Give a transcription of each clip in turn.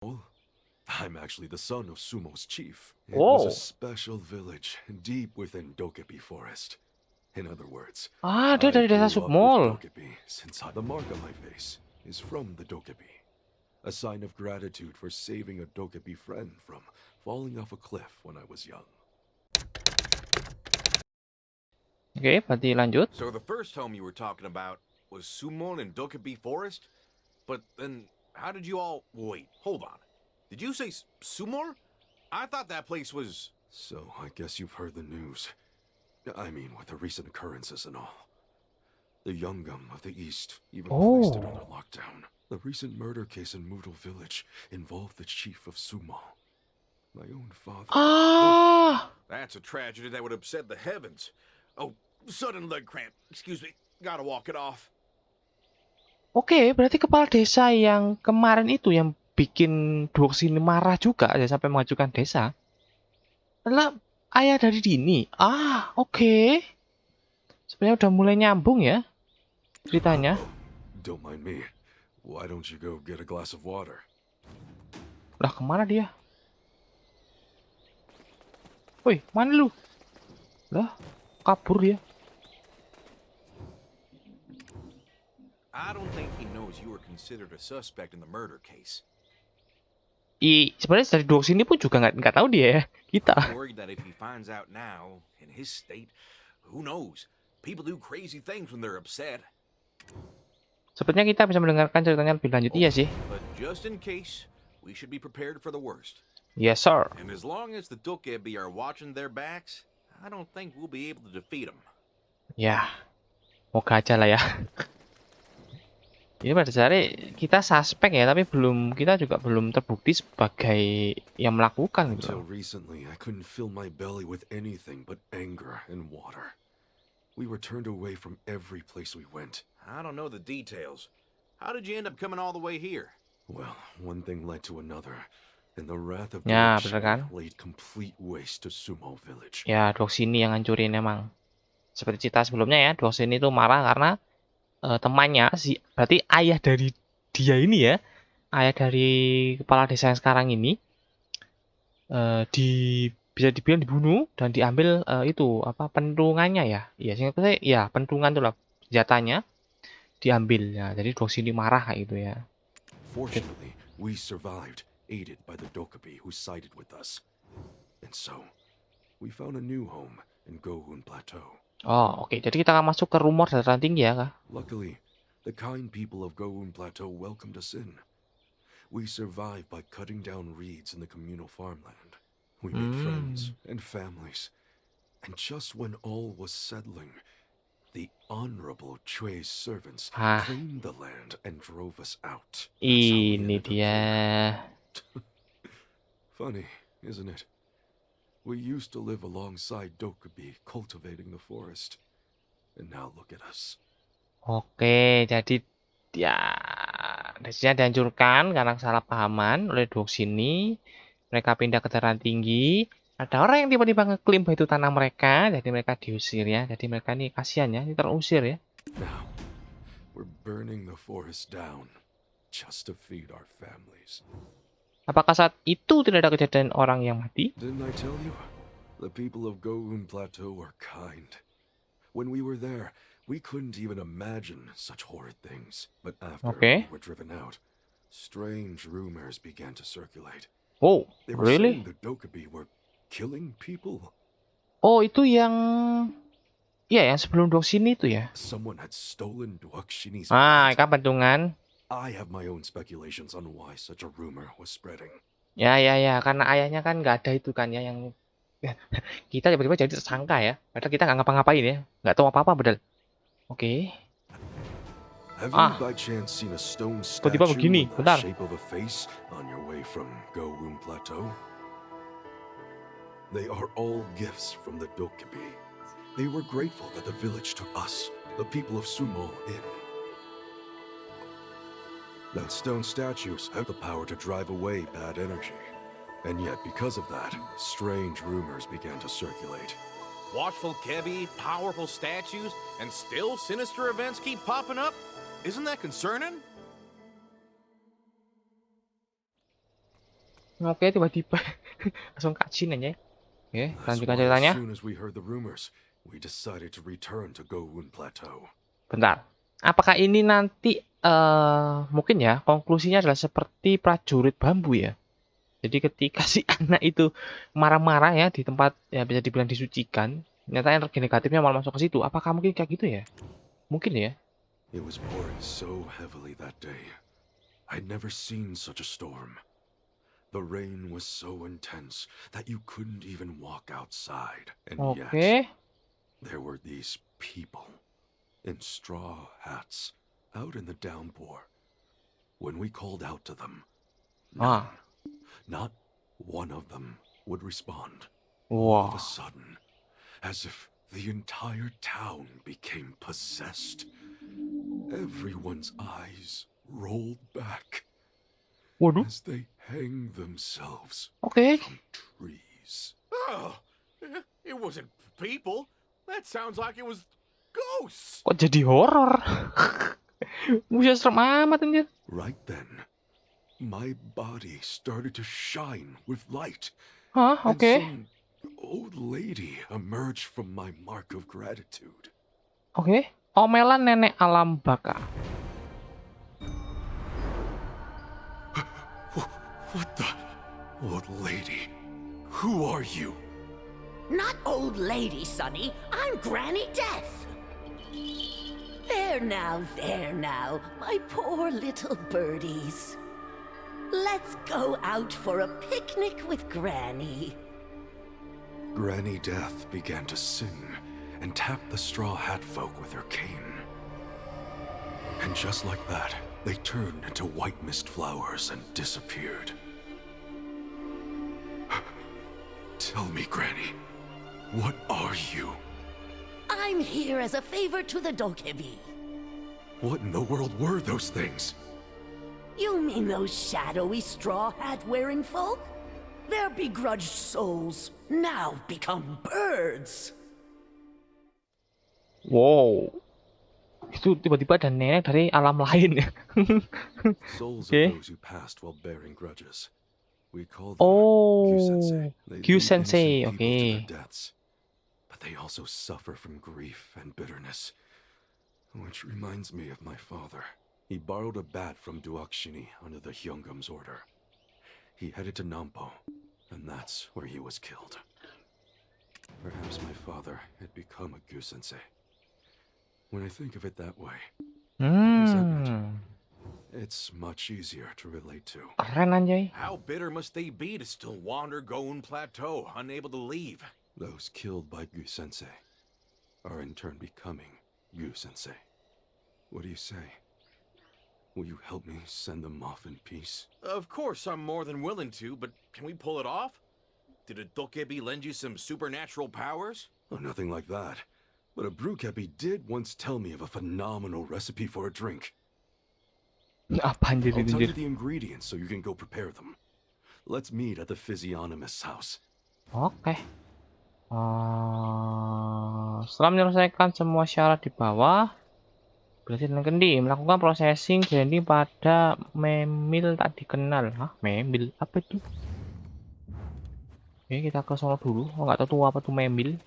I'm actually the son of Sumo's chief. It was Oh. a special village deep within Dokebi Forest. In other words, Ah, dia I dari desa grew up with Submol. Dokebi since the mark on my face is from the Dokebi. A sign of gratitude for saving a Dokebi friend from falling off a cliff when I was young. Oke, berarti lanjut. So the first home you were talking about was Sumon in Dokebi Forest? But then, how did you all... Wait, hold on. Did you say Sumor? I thought that place was... So, I guess you've heard the news. I mean, with the recent occurrences and all. The Youngum of the East even placed it under lockdown. The recent murder case in Moodle Village involved the chief of Sumo. My own father. Ah. That's a tragedy that would upset the heavens. Oh, sudden leg cramp. Excuse me. Gotta walk it off. Oke, berarti kepala desa yang kemarin itu yang bikin Dox ini marah juga ya sampai mengajukan desa adalah ayah dari Dini. Ah, oke. Sebenarnya udah mulai nyambung ya ceritanya. Don't mind me. Why don't you go get a glass of water? Lah, kemana dia? Woi, mana lu? Lah, kabur dia. I don't think he knows you were considered a suspect in the murder case. Sebenarnya dari Dox ini pun juga nggak tahu dia ya. Kita. I'm worried that if he finds out now, in his state, who knows? People do crazy things when they're upset. Sepertinya kita bisa mendengarkan ceritanya lebih lanjut, iya sih. But just in case, we should be prepared for the worst. Yes, sir. And as long as the Dokebi are watching their backs, I don't think we'll be able to defeat them. Ya, moga aja lah ya. Ini pada dasarnya kita suspek ya, tapi kita juga belum terbukti sebagai yang melakukan gitu. Until recently, I couldn't fill my belly with anything but anger and water. We were turned away from every place we went. I don't know the details. How did you end up coming all the way here? Well, one thing led to another, and the wrath of Ya, Dokebi bener kan? laid complete waste to Sumo Village. Ya, Dox ini yang ngancurin emang. Seperti cerita sebelumnya ya, Dox ini tuh marah karena temannya, berarti ayah dari dia ini ya, ayah dari kepala desa yang sekarang ini, bisa dibilang dibunuh dan diambil itu apa pentungannya ya, iya singkat saya ya pentungan tuh lah senjatanya diambil ya, jadi Dox ini marah kayak gitu ya. Fortunately, we survived, aided by the Dokebi who sided with us. And so, we found a new home in Dohoon Plateau. Oh, oke. Jadi kita akan masuk ke rumor dataran tinggi ya, Kak? Luckily, the kind people of Dohoon Plateau welcomed us in. We survived by cutting down reeds in the communal farmland. We made friends and families. And just when all was settling, the Honorable Chue's servants claimed the land and drove us out. Ini dia. Funny, isn't it? We used to live alongside Dokebi, cultivating the forest. And now look at us. Oke, jadi ya desanya dihancurkan karena kesalahpahaman oleh Dox ini. Mereka pindah ke dataran tinggi. Ada orang yang tiba-tiba ngeklaim bahwa itu tanah mereka, jadi mereka diusir ya. Jadi mereka ini kasihan ya, ini terusir ya. Now, we're burning the forest down just to feed our families. Apakah saat itu tidak ada kejadian orang yang mati? Didn't I tell you? The people of Dohoon Plateau are kind. When we were there, we couldn't even imagine such horrid things. But after we were driven out, strange rumors began to circulate. Oh, they were really? saying the Dokebi were killing people. Oh, itu yang yang sebelum Dox ini itu ya. Someone had stolen Doxini's kan pentungan. I have my own speculations on why such a rumor was spreading. Ya, karena ayahnya kan nggak ada itu kan ya yang kita tiba-tiba jadi tersangka ya. Padahal kita nggak ngapa-ngapain ya, nggak tahu apa-apa padahal. Oke. Have you by chance seen a stone statue begini, in the shape of a face on your way from Dohoon Plateau? They are all gifts from the Dokebi. They were grateful that the village took us, the people of Sumo, in. That stone statues have the power to drive away bad energy. And yet, because of that, strange rumors began to circulate. Watchful Kebi, powerful statues, and still sinister events keep popping up? Isn't that concerning? Oke, tiba-tiba langsung cutscene aja. Oke, That's lanjutkan why as ceritanya. soon as we heard the rumors, we decided to return to Geuseunsae Plateau. Bentar. Apakah ini nanti mungkin ya konklusinya adalah seperti prajurit bambu ya? Jadi ketika si anak itu marah-marah ya di tempat ya bisa dibilang disucikan, ternyata energi negatifnya malah masuk ke situ. Apakah mungkin kayak gitu ya? Mungkin ya. It was pouring so heavily that day. I'd never seen such a storm. The rain was so intense that you couldn't even walk outside. And Oke. yet, there were these people in straw hats out in the downpour. When we called out to them, none, Ah. not one of them would respond. All of Wah. a sudden, as if the entire town became possessed. Everyone's eyes rolled back Waduh. as they hang themselves Oke. from trees. Oh, it wasn't people. That sounds like it was ghosts. Kok jadi horor? Buset, serem amat anjir. Right then, my body started to shine with light. Hah, And oke. some old lady emerged from my mark of gratitude. Oke. Omelan nenek alam Baka. What the? Old lady, who are you? Not old lady, Sonny. I'm Granny Death. There now, my poor little birdies. Let's go out for a picnic with Granny. Granny Death began to sing and tap the straw hat folk with her cane. And just like that, they turned into white mist flowers and disappeared. Tell me, Granny, what are you? I'm here as a favor to the Dokebi. What in the world were those things? You mean those shadowy straw hat wearing folk? Their begrudged souls now become birds. Wow. Itu tiba-tiba ada nenek dari alam lain ya. Souls Okay. of those who passed while bearing grudges. We call them Oh. Geuseunsae. They lead Geuseunsae, innocent people to okay. their deaths. But they also suffer from grief and bitterness. Which reminds me of my father. He borrowed a bat from Duakshini under the Hyungam's order. He headed to Nampo, and that's where he was killed. Perhaps my father had become a Geuseunsae. When I think of it that way, it's much easier to relate to. Keren anjay. How bitter must they be to still wander Geuseunsae Plateau, unable to leave? Those killed by Geuseunsae are in turn becoming Geuseunsae. What do you say? Will you help me send them off in peace? Of course, I'm more than willing to, but can we pull it off? Did a Dokebi lend you some supernatural powers? Oh, nothing like that. But a brewkepi did once tell me of a phenomenal recipe for a drink. Apa anjir I'll ini tell you anjir. the ingredients so you can go prepare them. Let's meet at the physiognomist's house. Oke. Setelah menyelesaikan semua syarat di bawah, berhasil dengan kendi melakukan processing grinding pada memil tak dikenal. Hah, memil apa itu? Oke, kita ke sono dulu. Oh, nggak tahu tuh apa tuh memil.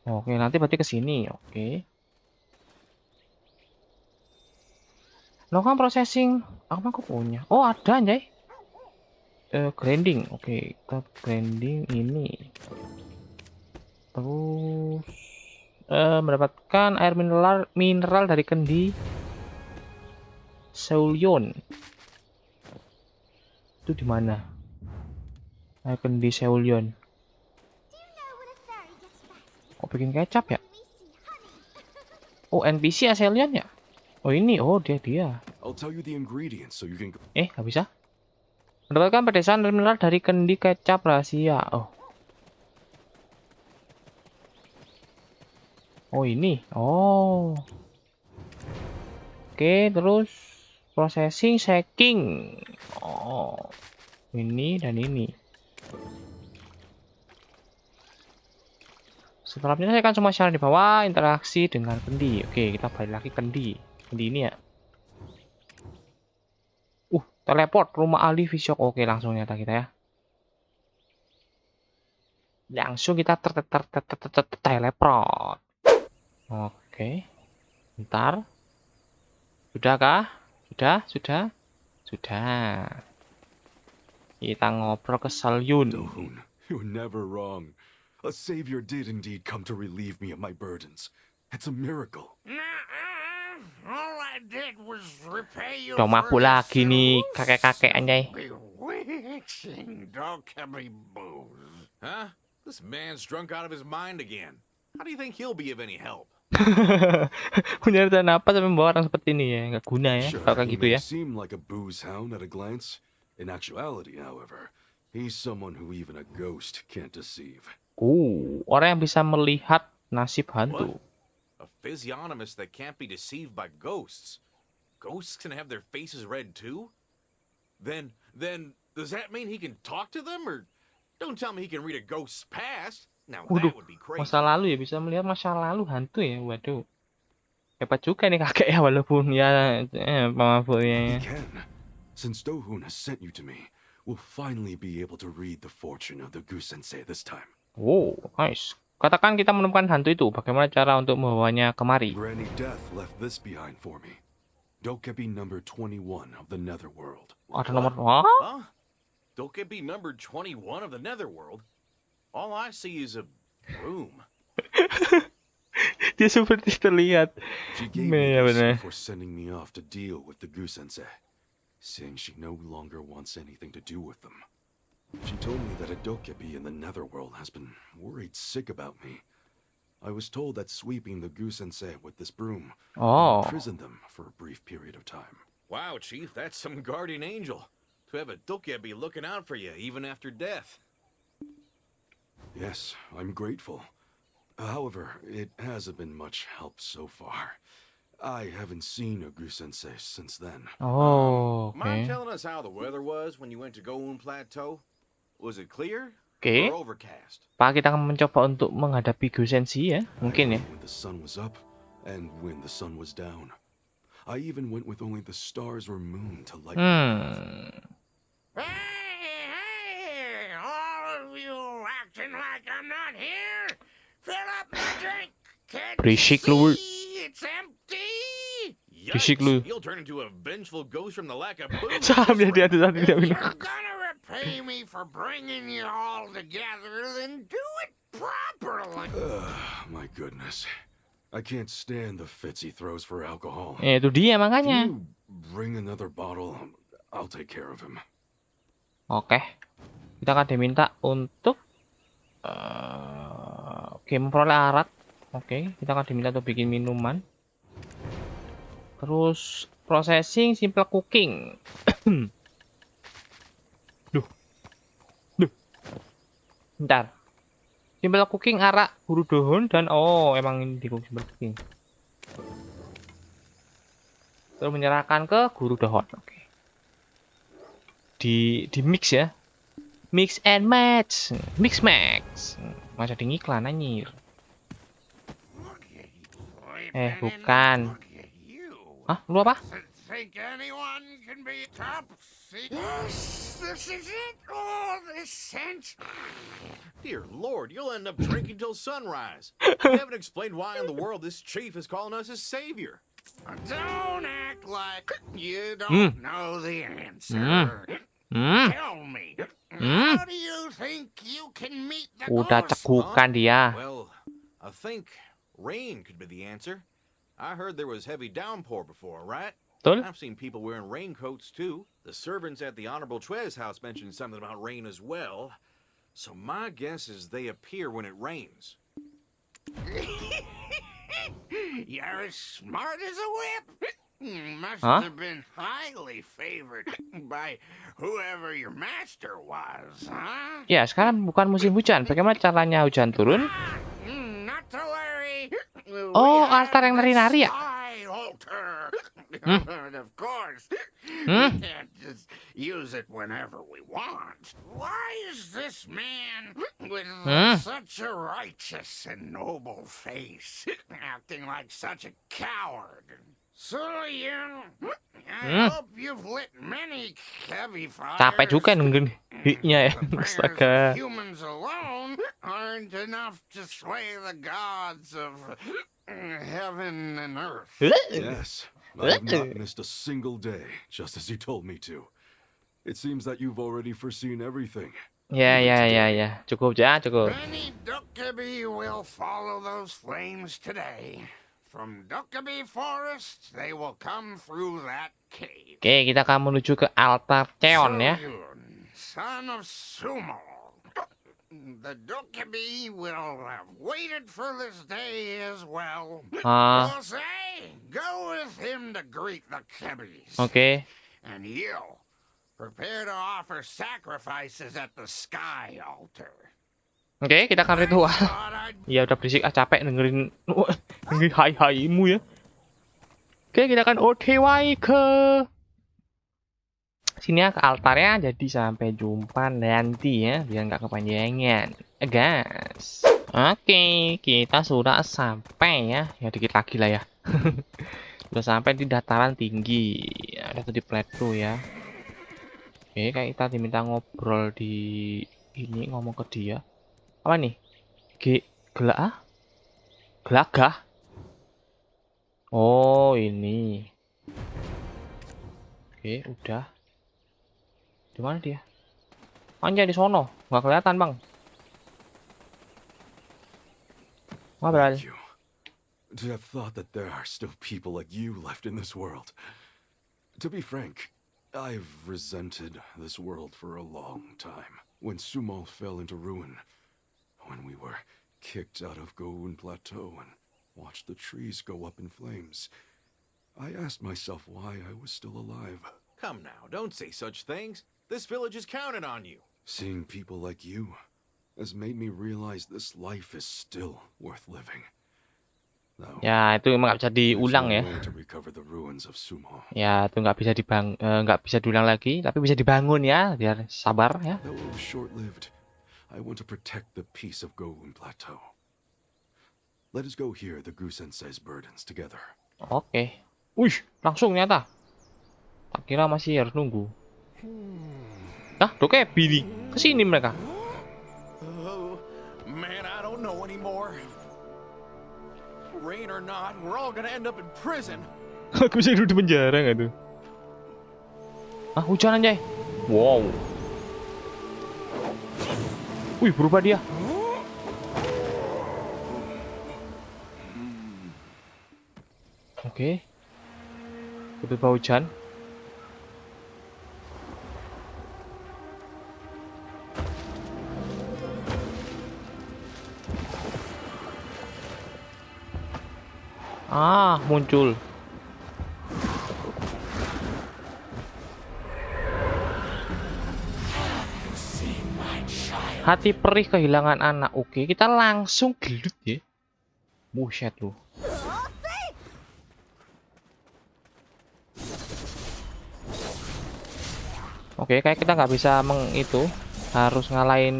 Oke, nanti berarti ke sini. Oke. Melakukan processing. Apa aku punya? Oh, ada anjay. Grinding. Oke, kita grinding ini. Terus mendapatkan air mineral dari kendi Seulyoon. Itu di mana? Air kendi Seulyoon. Kok bikin kecap ya? Oh, NPC ya Seulyoon ya? Oh, ini. Oh, dia. I'll tell you the ingredients so you can go. Nggak bisa. Mendapatkan pedesaan air mineral dari kendi kecap rahasia. Oh, ini. Oh. Oke, terus processing, shaking. Oh. Ini dan ini. Setelah menyelesaikan semua syarat di bawah, interaksi dengan kendi. Oke, kita balik lagi kendi. Kendi ini ya. Teleport rumah ahli visiok. Oke, langsung nyata kita ya. Langsung kita teleport. Oke. Bentar. Sudahkah? Sudah. Kita ngobrol ke Seulyoon. Dohoon, you're never wrong. A savior did indeed come to relieve me of my burdens. It's a miracle. All I did was repay you Udah mabuk lagi nih kakek-kakek anjay. bewitching Dokkaebi booze. Huh? This man's drunk out of his mind again. How do you think he'll be of any help? Punya rencana apa sampai membawa orang seperti ini ya? Nggak guna ya Sure, kalau kayak he gitu may ya. seem like a booze hound at a glance. In actuality, however, he's someone who even a ghost can't deceive. Orang yang bisa melihat nasib hantu. A physiognomist that can't be deceived by ghosts. Ghosts can have their faces read too? Then does that mean he can talk to them? Or don't tell me he can read a ghost's past. Now Waduh, that would be crazy. masa lalu ya, bisa melihat masa lalu hantu ya. Waduh. Hebat juga nih kakek ya, walaupun ya He pemabuknya. can. Since Dohoon has sent you to me, we'll finally be able to read the fortune of the Geuseunsae this time. Wow, nice. Katakan kita menemukan hantu itu, bagaimana cara untuk membawanya kemari? Granny Death left this behind for me. Dokkaebi number 21 of the Netherworld. Ada nomor, wah? Huh? Dokkaebi number 21 of the Netherworld? All I see is a room. Dia seperti terlihat. She gave me Iya, this bener. before sending me off to deal with the Geuseunsae, saying she no longer wants anything to do with them. She told me that a Dokkaebi in the Netherworld has been worried sick about me. I was told that sweeping the Geuseunsae with this broom Oh, will imprison them for a brief period of time. Wow, Chief, that's some guardian angel. To have a Dokkaebi looking out for you even after death. Yes, I'm grateful. However, it hasn't been much help so far. I haven't seen a Geuseunsae since then. oh, Mind oke. telling us how the weather was when you went to Dohoon Plateau? Was it clear Oke. or overcast? Pak, kita akan mencoba untuk menghadapi Geuseunsae ya, mungkin ya. When the sun was up and when the sun was down. I even went with only the stars or moon to light my path. Hey, all of you acting like I'm not here. Fill up my drink. Can't Berisik lu. see it's empty. Berisik lu. You'll turn into a vengeful ghost from the lack of booze. Saham ya dia tidak If minum. you're gonna repay me for bringing you all together, then do it properly. My goodness. I can't stand the fits he throws for alcohol. Itu dia makanya. Can you bring another bottle? I'll take care of him. Oke. Kita akan diminta untuk oke, memperoleh arak. Oke, kita akan diminta untuk bikin minuman. Terus processing, simple cooking. Duh. Bentar. Simple cooking, arak, guru Dohoon, dan oh, emang ini di simple cooking. Terus menyerahkan ke guru Dohoon. Oke. Di mix ya. Mix and match. Mix max. Masa di iklan anjir. Bukan. Hah, lu apa? Think anyone can be top secret? Yes, this is it. Oh, this sense. Dear Lord, you'll end up drinking till sunrise. You haven't explained why in the world this chief is calling us his savior. Don't act like you don't know the answer. Tell me, how do you think you can meet the Udah ghost? cegukan dia. Well, I think rain could be the answer. I heard there was heavy downpour before, right? Betul? I've seen people wearing raincoats too. The servants at the Honorable Tre's house mentioned something about rain as well. So my guess is they appear when it rains. You're as smart as a whip. Must Huh? have been highly favored by whoever your master was, huh? Ya, sekarang bukan musim hujan. Bagaimana caranya hujan turun? Not to worry. Oh, We altar yang have the nari-nari ya? sky altar. And of course, Hmm? we can't just use it whenever we want. Why is this man with such a righteous and noble face acting like such a coward? Seulyoon, I hope you've lit many heavy fires. Capek juga nungguin hiknya ya. The prayers Astaga. of humans alone aren't enough to sway the gods of heaven and earth. Yes, I have not missed a single day, just as you told me to. It seems that you've already foreseen everything. Ya. Cukup ya, cukup. Many Dokkaebi will follow those flames today. From Dokkaebi Forest, they will come through that cave. Oke, kita akan menuju ke altar Cheon ya. Seulyoon, son of Sumo. The Dokkaebi will have waited for this day as well. Ah, Geuseunsae, go with him to greet the Kebis. oke. And you, prepare to offer sacrifices at the sky altar. Oke, kita akan ritual. Thought I'd Ya udah berisik capek dengerin hai-haimu ya. Oke, kita akan OTW ke sini ya, ke altarnya. Jadi sampai jumpa nanti ya, biar nggak kepanjangan. Gas. Oke, kita sudah sampai ya. Ya dikit lagi lah ya. Sudah sampai di dataran tinggi. Ada tuh di pt2 ya. Oke, kayak kita diminta ngobrol di ini, ngomong ke dia. Apa nih? Gelagah? Oh, ini. Oke, udah. Di mana dia? Anjay, di sono. Nggak kelihatan, Bang. Ngobrol. Thank you. To have thought that there are still people like you left in this world. To be frank, I've resented this world for a long time. When Sumo fell into ruin, when we were kicked out of Dohoon Plateau and watched the trees go up in flames, I asked myself why I was still alive. Come now, don't say such things. This village is counted on you. Seeing people like you has made me realize this life is still worth living. Now, Ya, itu emang nggak bisa there's diulang no ya. way to recover the ruins of Sumo. Ya, itu nggak bisa diulang lagi, tapi bisa dibangun ya, biar sabar ya. Though it was short-lived, I want to protect the peace of Dohoon Plateau. Let us go hear the Geuseunsae's burdens together. Oke. Wih, langsung nyata. Tak kira masih harus nunggu. Dokkaebi nih. Kesini mereka. Oh, man, I don't know anymore. Rain or not, we're all gonna end up in prison. Aku bisa hidup di penjara nggak tuh? Ah, hujan anjay. Wow. Wih, berubah dia. Oke. Tiba-tiba hujan. Ah, muncul. Hati perih kehilangan anak. Oke, kita langsung gelut ya. Buset lu. Oke, kayak kita nggak bisa itu. Harus ngalahin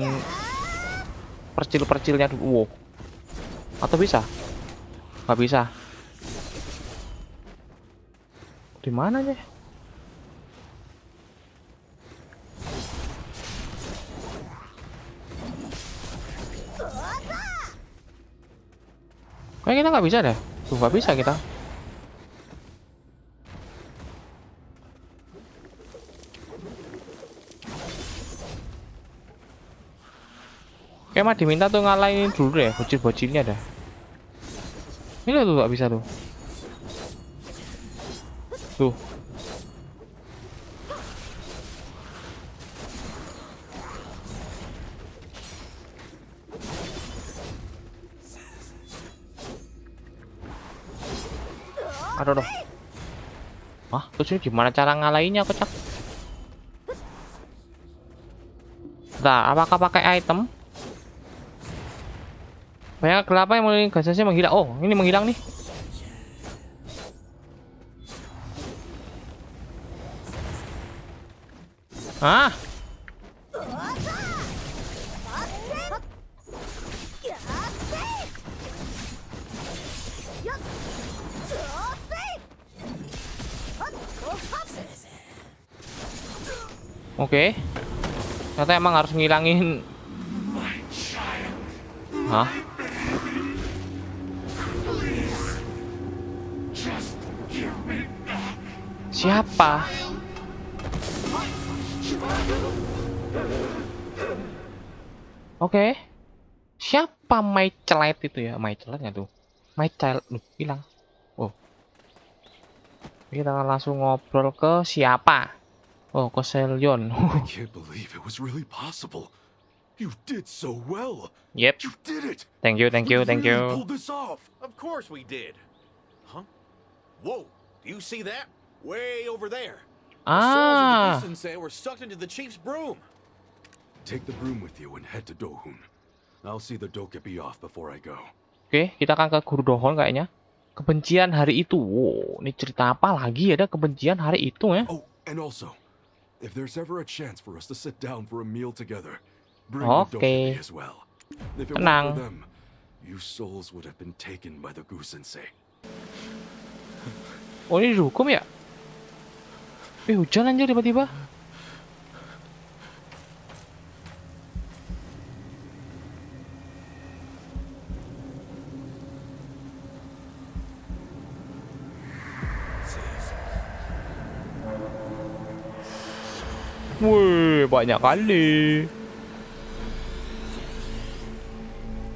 percil-percilnya dulu. Wow. Atau bisa? Nggak bisa. Di mana ya? Kayak kita nggak bisa deh. Tuh, nggak bisa kita. Kayak mah diminta tuh ngalahin dulu deh, bocil-bocilnya dah. Ini tuh nggak bisa tuh. Tuh. Aduh. Hah, terus ini gimana cara ngalahinnya, kocak? Nah, apakah pakai item? Banyak kelapa yang mengelilingi gasnya menghilang. Oh, ini menghilang nih. Ah. Oke. Ternyata emang harus ngilangin. Hah? Siapa? Oke. Siapa my child itu ya? My child nggak tuh? My child. Hilang. Oh. Kita langsung ngobrol ke siapa? Oh, ke Seulyoon. I can't believe it was really possible. You did so well. Yep. You did it. Thank you, thank you, We thank really you. pulled this off. Of course we did. Huh? Whoa, do you see that? Way over there. The souls of the Ah. Geuseunsae were sucked into the chief's broom. Take the broom with you and head to Dohoon. I'll see the Dokebi off before I go. Oke, kita akan ke Guru Dohoon kayaknya. Kebencian hari itu. Wow, ini cerita apa lagi ada kebencian hari itu ya? Oh, and also, if there's ever a chance for us to sit down for a meal together, bring the Dokebi as well. If it weren't Tenang. for them, you souls would have been taken by the Geuseunsae. Oh, ini dihukum ya? Hujan anjir tiba-tiba. Wih, banyak kali.